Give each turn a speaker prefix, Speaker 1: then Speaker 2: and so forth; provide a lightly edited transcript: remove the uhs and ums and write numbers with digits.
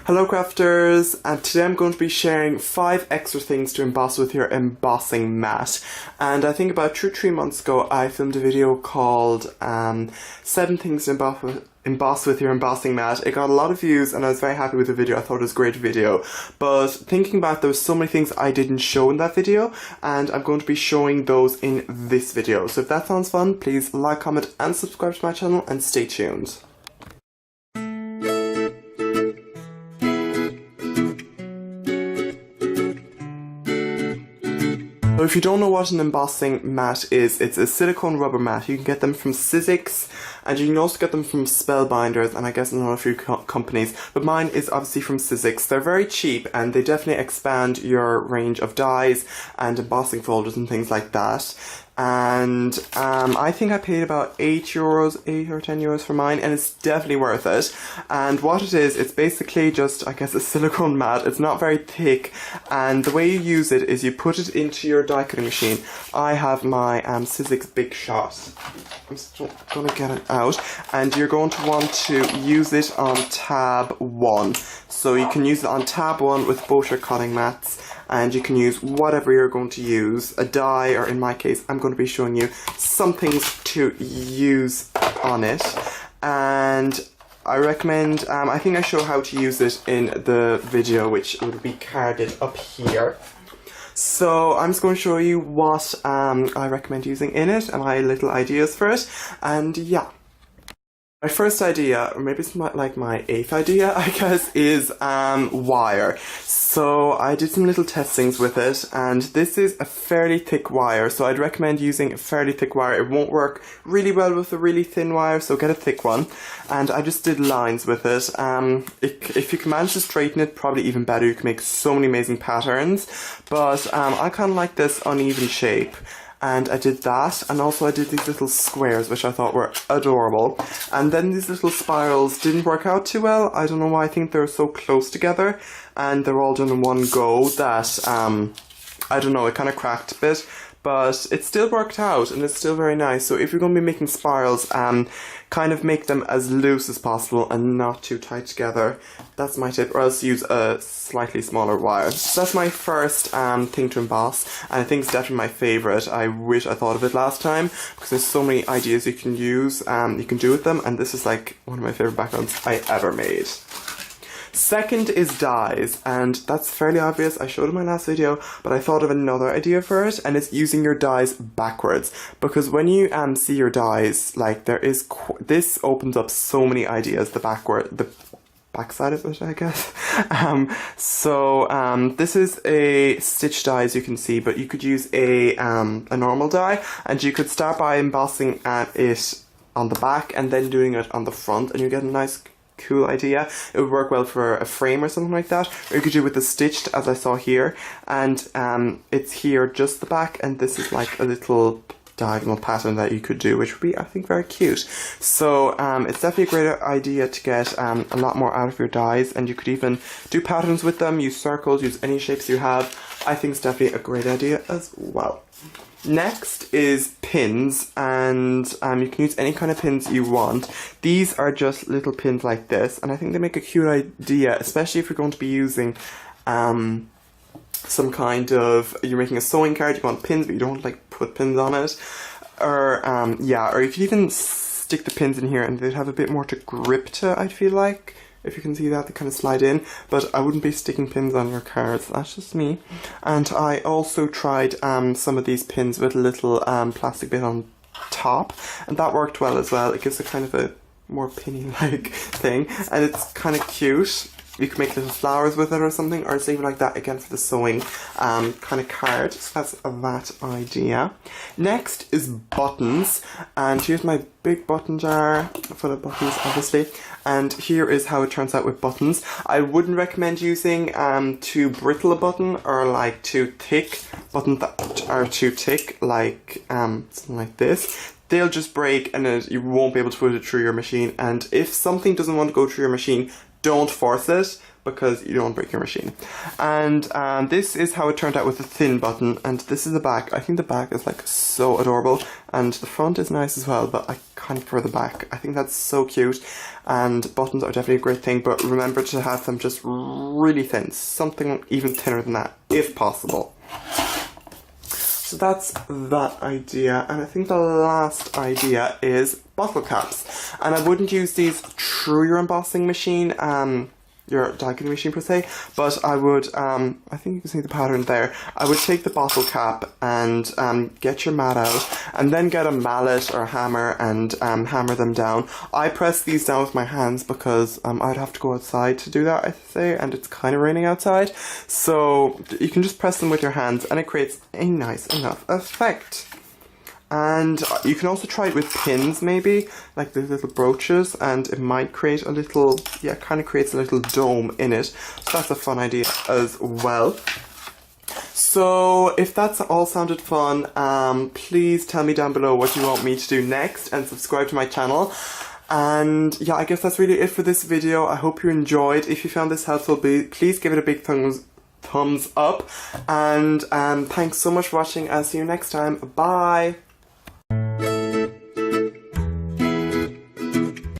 Speaker 1: Hello crafters, and today I'm going to be sharing 5 extra things to emboss with your embossing mat. And I think about 2 or 3 months ago I filmed a video called 7 things to emboss with your embossing mat. It got a lot of views and I was very happy with the video. I thought it was a great video. But thinking back, there was so many things I didn't show in that video, and I'm going to be showing those in this video. So if that sounds fun, please like, comment and subscribe to my channel and stay tuned. So if you don't know what an embossing mat is, it's a silicone rubber mat. You can get them from Sizzix, and you can also get them from Spellbinders, and I guess another few companies, but mine is obviously from Sizzix. They're very cheap and they definitely expand your range of dies and embossing folders and things like that. And I think I paid about €8 or €10 for mine, and it's definitely worth it. And what it is, it's basically just, I guess, a silicone mat. It's not very thick, and the way you use it is you put it into your die cutting machine. I have my Sizzix Big Shot. I'm just going to get it out, and you're going to want to use it on tab 1. So you can use it on tab 1 with both your cutting mats, and you can use whatever you're going to use, a die, or in my case I'm going to be showing you some things to use on it. And I recommend, I think I show how to use it in the video, which would be carded up here. So I'm just going to show you what I recommend using in it and my little ideas for it, and yeah. My first idea, or maybe it's like my 8th idea, I guess, is wire. So I did some little testings with it, and this is a fairly thick wire, so I'd recommend using a fairly thick wire. It won't work really well with a really thin wire, so get a thick one. And I just did lines with it. If you can manage to straighten it, probably even better. You can make so many amazing patterns, but I kind of like this uneven shape. And I did that, and also I did these little squares, which I thought were adorable. And then these little spirals didn't work out too well. I don't know why. I think they're so close together, and they're all done in one go that, I don't know, it kind of cracked a bit. But it still worked out, and it's still very nice. So if you're going to be making spirals, kind of make them as loose as possible and not too tight together. That's my tip, or else use a slightly smaller wire. So that's my first thing to emboss, and I think it's definitely my favourite. I wish I thought of it last time, because there's so many ideas you can use, you can do with them, and this is like one of my favourite backgrounds I ever made. Second is dies, and that's fairly obvious. I showed it in my last video, but I thought of another idea for it, and it's using your dies backwards. Because when you see your dies, like this opens up so many ideas. The backside of it, I guess. This is a stitch die, as you can see, but you could use a normal die, and you could start by embossing at it on the back and then doing it on the front, and you get a nice cool idea. It would work well for a frame or something like that, or you could do it with the stitched, as I saw here, and it's here just the back, and this is like a little diagonal pattern that you could do, which would be, I think, very cute. So it's definitely a great idea to get a lot more out of your dies, and you could even do patterns with them, use circles, use any shapes you have. I think it's definitely a great idea as well. Next is pins, and you can use any kind of pins you want. These are just little pins like this, and I think they make a cute idea, especially if you're going to be using some kind of, you're making a sewing card, you want pins but you don't like put pins on it, or or you could even stick the pins in here and they'd have a bit more to grip to, I feel like. If you can see that, they kind of slide in, but I wouldn't be sticking pins on your cards. That's just me. And I also tried some of these pins with a little plastic bit on top, and that worked well as well. It gives a kind of a more pinny-like thing, and it's kind of cute. You can make little flowers with it or something, or save it like that again for the sewing kind of card. So that's that idea. Next is buttons, and here's my big button jar full of buttons, obviously. And here is how it turns out with buttons. I wouldn't recommend using too brittle a button, or like too thick buttons that are too thick, like something like this. They'll just break, and you won't be able to put it through your machine. And if something doesn't want to go through your machine, don't force it, because you don't want to break your machine. And this is how it turned out with the thin button, and this is the back. I think the back is like so adorable, and the front is nice as well, but I kind of prefer the back. I think that's so cute, and buttons are definitely a great thing, but remember to have them just really thin, something even thinner than that, if possible. So that's that idea, and I think the last idea is bottle caps. And I wouldn't use these through your embossing machine, your die cutting machine per se, but I would, I think you can see the pattern there. I would take the bottle cap and get your mat out, and then get a mallet or a hammer and hammer them down. I press these down with my hands because I'd have to go outside to do that, I say, and it's kind of raining outside. So you can just press them with your hands and it creates a nice enough effect. And you can also try it with pins, maybe, like the little brooches, and it might create a little, yeah, kind of creates a little dome in it. So that's a fun idea as well. So if that's all sounded fun, please tell me down below what you want me to do next, and subscribe to my channel. And yeah, I guess that's really it for this video. I hope you enjoyed. If you found this helpful, please give it a big thumbs up. And thanks so much for watching. I'll see you next time. Bye!